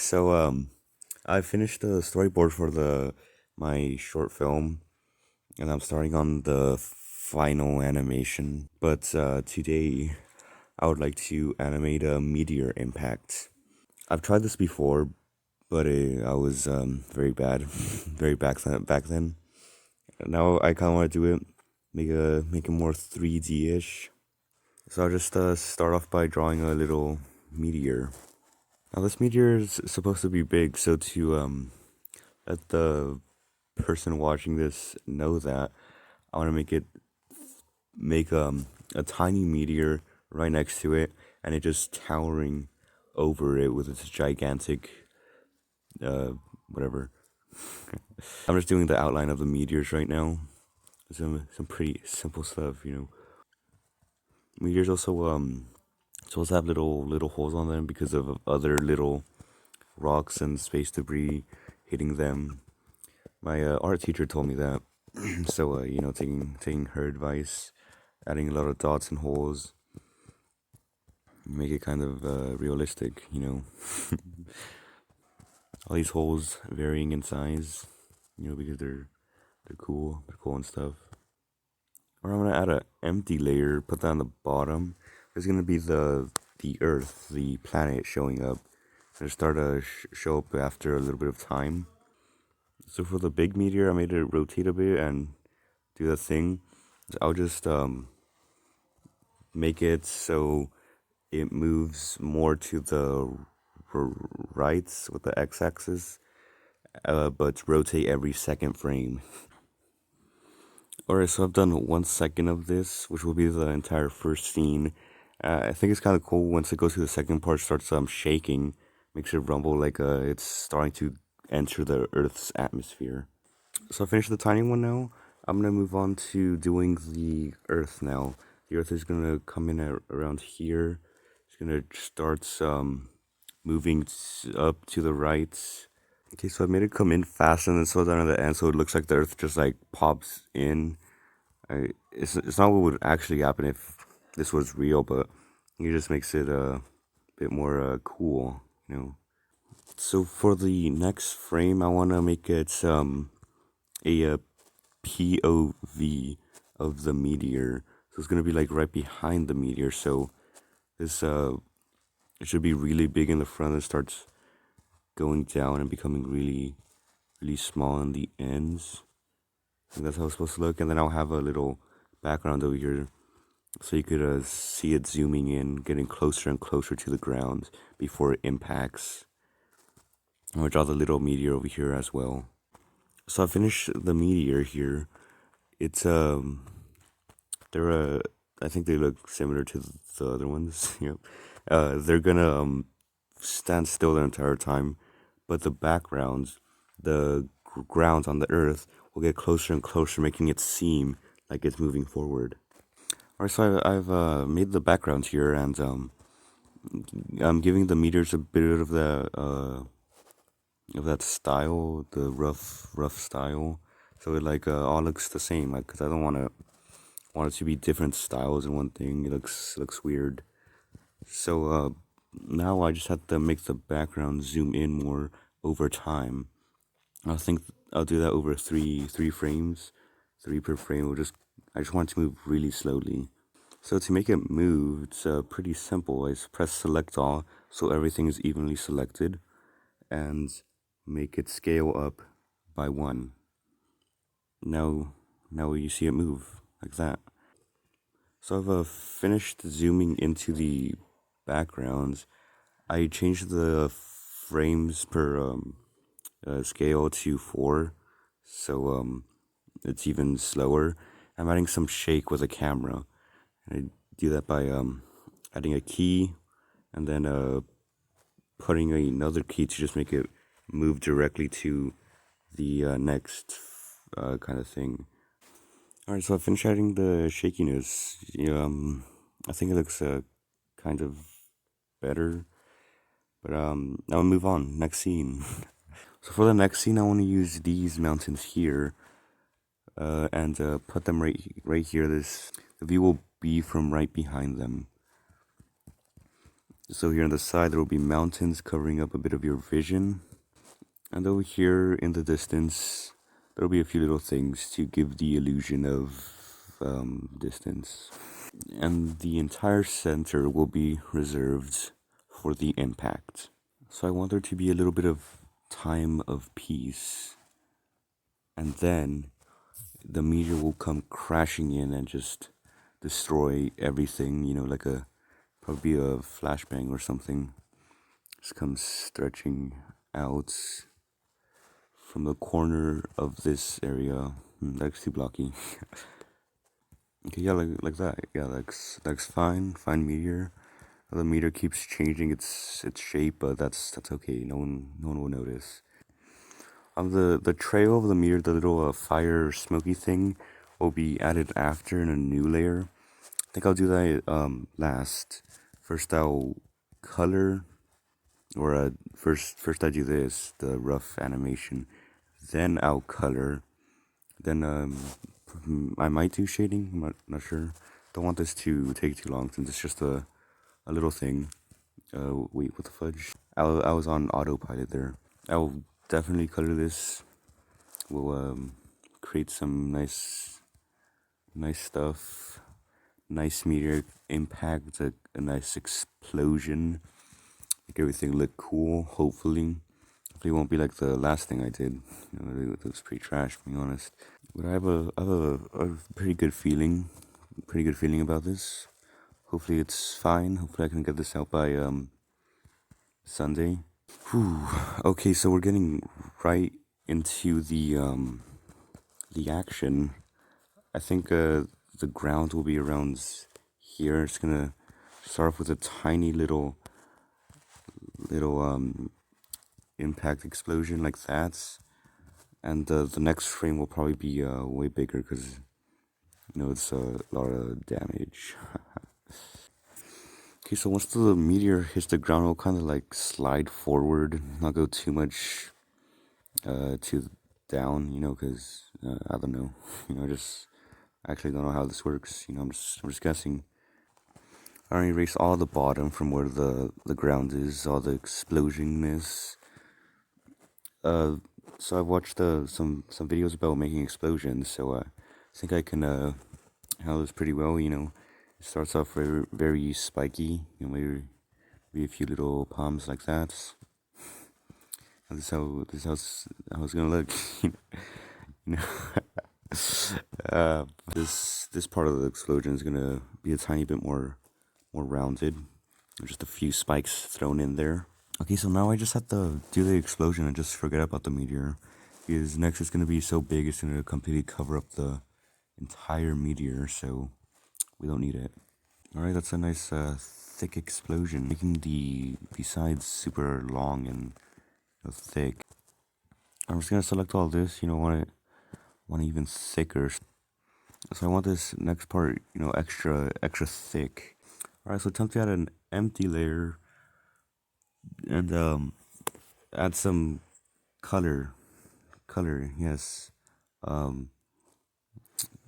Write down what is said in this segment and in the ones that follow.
So I finished the storyboard for the my short film, and I'm starting on the final animation. But today, I would like to animate a meteor impact. I've tried this before, but I was very bad, very back then. Now I kind of want to do it, make it more 3D ish. So I'll just start off by drawing a little meteor. Now this meteor is supposed to be big, so to let the person watching this know that I want to make a tiny meteor right next to it, and it just towering over it with its gigantic uh whatever. I'm just doing the outline of the meteors right now. Some pretty simple stuff. Meteors also supposed to have little holes on them because of other little rocks and space debris hitting them. My art teacher told me that. So taking her advice, adding a lot of dots and holes, make it kind of realistic. All these holes varying in size. Because they're cool and stuff. Or I'm gonna add an empty layer, put that on the bottom. There's gonna be the Earth, the planet showing up. It'll start to show up after a little bit of time. So for the big meteor, I made it rotate a bit and do the thing. I'll just make it so it moves more to the right with the x-axis, but rotate every second frame. Alright, so I've done 1 second of this, which will be the entire first scene. I think it's kind of cool once it goes to the second part, starts shaking, makes it rumble like it's starting to enter the Earth's atmosphere. So I finished the tiny one now. I'm gonna move on to doing the Earth now. The Earth is gonna come in around here. It's gonna start moving up to the right. Okay, so I made it come in fast and then slow down at the end, so it looks like the Earth just like pops in. It's not what would actually happen if this was real, but it just makes it a bit more cool. So for the next frame, I want to make it a POV of the meteor. So it's gonna be like right behind the meteor. So this it should be really big in the front and starts going down and becoming really really small in the ends. And that's how it's supposed to look. And then I'll have a little background over here so you could see it zooming in, getting closer and closer to the ground before it impacts. I'll draw the little meteor over here as well. So I finished the meteor here. It's they're I think they look similar to the other ones. Yep. They're gonna stand still the entire time, but the backgrounds, the ground on the earth will get closer and closer, making it seem like it's moving forward. Alright, so I've made the background here, and I'm giving the meters a bit of that style, the rough style, so it like all looks the same. Like, cause I don't want it to be different styles in one thing. It looks weird. So now I just have to make the background zoom in more over time. I think I'll do that over three frames, three per frame. I just want it to move really slowly. So to make it move, it's pretty simple. I just press select all so everything is evenly selected, and make it scale up by 1. Now you see it move like that. So I've finished zooming into the backgrounds. I changed the frames per scale to 4, so it's even slower. I'm adding some shake with a camera. I do that by adding a key and then putting another key to just make it move directly to the next kind of thing. Alright, so I finished adding the shakiness. I think it looks kind of better, but I'll move on. Next scene. So for the next scene, I want to use these mountains here, and put them right here. The view will be from right behind them. So here on the side, there will be mountains covering up a bit of your vision. And over here in the distance, there will be a few little things to give the illusion of distance. And the entire center will be reserved for the impact. So I want there to be a little bit of time of peace. And then the meteor will come crashing in and just destroy everything, like probably a flashbang or something. Just comes stretching out from the corner of this area. That's too blocky. Okay, yeah, like that. Yeah, that's fine. Fine meteor. The meteor keeps changing its shape, but that's okay. No one will notice. The trail of the meteor, the little fire smoky thing, will be added after in a new layer. I think I'll do that last. First I'll color, or first I do this, the rough animation. Then I'll color. Then I might do shading. I'm not sure. Don't want this to take too long since it's just a little thing. Wait, what the fudge? I was on autopilot there. I'll definitely color this. We'll create some nice stuff. Nice meteor impact, a nice explosion. Make everything look cool. Hopefully it won't be like the last thing I did. It was pretty trash, to be honest. But I have a pretty good feeling. Pretty good feeling about this. Hopefully it's fine. Hopefully I can get this out by Sunday. Whew. Okay, so we're getting right into the action. I think the ground will be around here. It's gonna start off with a tiny little impact explosion like that, and the next frame will probably be way bigger because it's a lot of damage. Okay, so once the meteor hits the ground, it'll kind of like slide forward, not go too much to down, because I don't know, just actually don't know how this works. I'm just guessing. I already erased all the bottom from where the ground is, all the explosionness. So I've watched some videos about making explosions, so I think I can handle this pretty well. It starts off very spiky, maybe a few little palms like that. And this is how it's gonna look. you know. This part of the explosion is gonna be a tiny bit more rounded. Just a few spikes thrown in there. Okay, so now I just have to do the explosion and just forget about the meteor. Because next it's gonna be so big it's gonna completely cover up the entire meteor, so we don't need it. Alright, that's a nice thick explosion. Making the sides super long and thick. I'm just gonna select all this, want it even thicker. So I want this next part, extra thick. Alright, so attempt to add an empty layer and add some color. Yes. Um,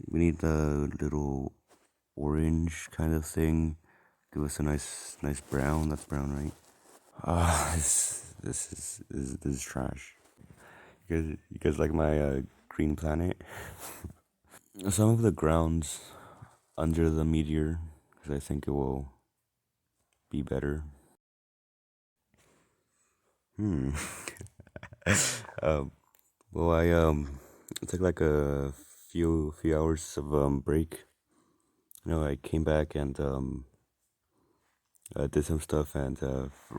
we need the little orange kind of thing. Give us a nice brown. That's brown, right? This is trash. You guys like my green planet? Some of the grounds under the meteor, because I think it will be better. Hmm. um, well, I took like a few hours of break. I came back and did some stuff and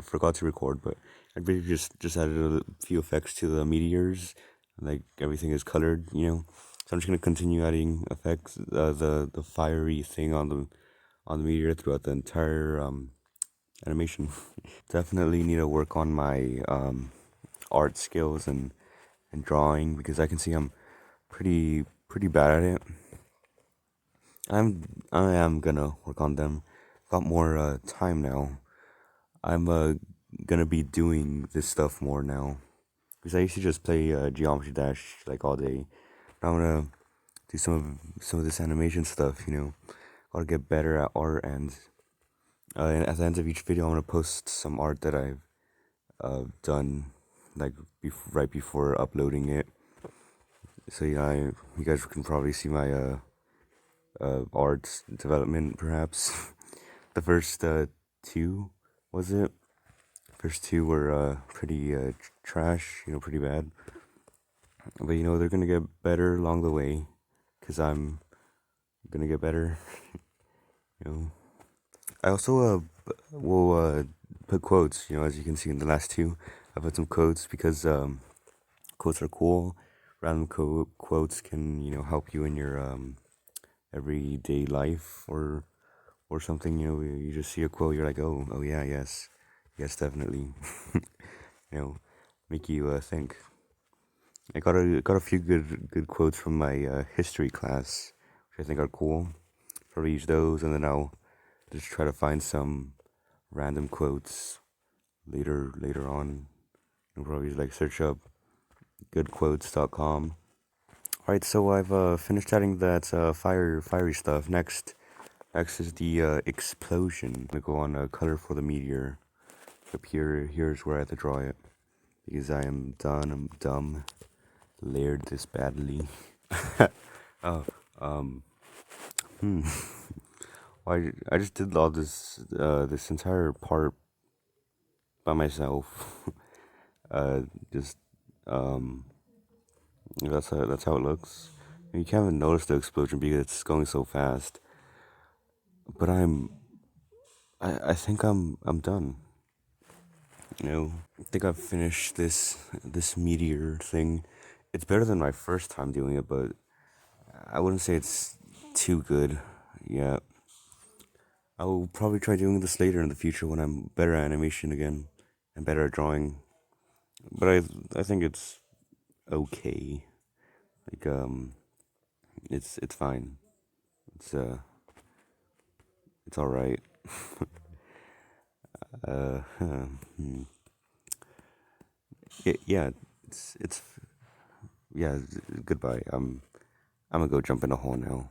forgot to record, but I basically just added a few effects to the meteors. Like everything is colored. So I'm just gonna continue adding effects, the fiery thing on the meteor throughout the entire animation. Definitely need to work on my art skills and drawing because I can see I'm pretty bad at it. I am gonna work on them. Got more time now. I'm gonna be doing this stuff more now because I used to just play Geometry Dash like all day. Now I'm gonna do some of this animation stuff. Gotta get better at art and And at the end of each video, I'm gonna post some art that I've done, like right before uploading it. So yeah, you guys can probably see my art development, perhaps. The first two, was it? First two were pretty trash, pretty bad. But they're gonna get better along the way, cause I'm gonna get better. You know. I also will put quotes. As you can see in the last two, I put some quotes because quotes are cool. Random quotes can help you in your everyday life or something. You just see a quote, you're like, oh yeah, yes, definitely. Make you think. I got a few good quotes from my history class, which I think are cool. Probably use those, and then I'll just try to find some random quotes later on. I'll probably like search up goodquotes.com. Alright, so I've finished adding that fiery stuff. Next is the explosion. I'm gonna go on color for the meteor. Up here's where I have to draw it. Because I am done, I'm dumb. Layered this badly. Oh, um, hmm. I just did all this entire part by myself. Just, um, that's how it looks. You can't even notice the explosion because it's going so fast. But I think I'm done. I think I've finished this meteor thing. It's better than my first time doing it, but I wouldn't say it's too good. Yeah, I'll probably try doing this later in the future when I'm better at animation again and better at drawing. But I think it's okay. Like it's fine. It's uh it's all right. Hmm. Yeah, it's yeah. Goodbye. I'm gonna go jump in a hole now.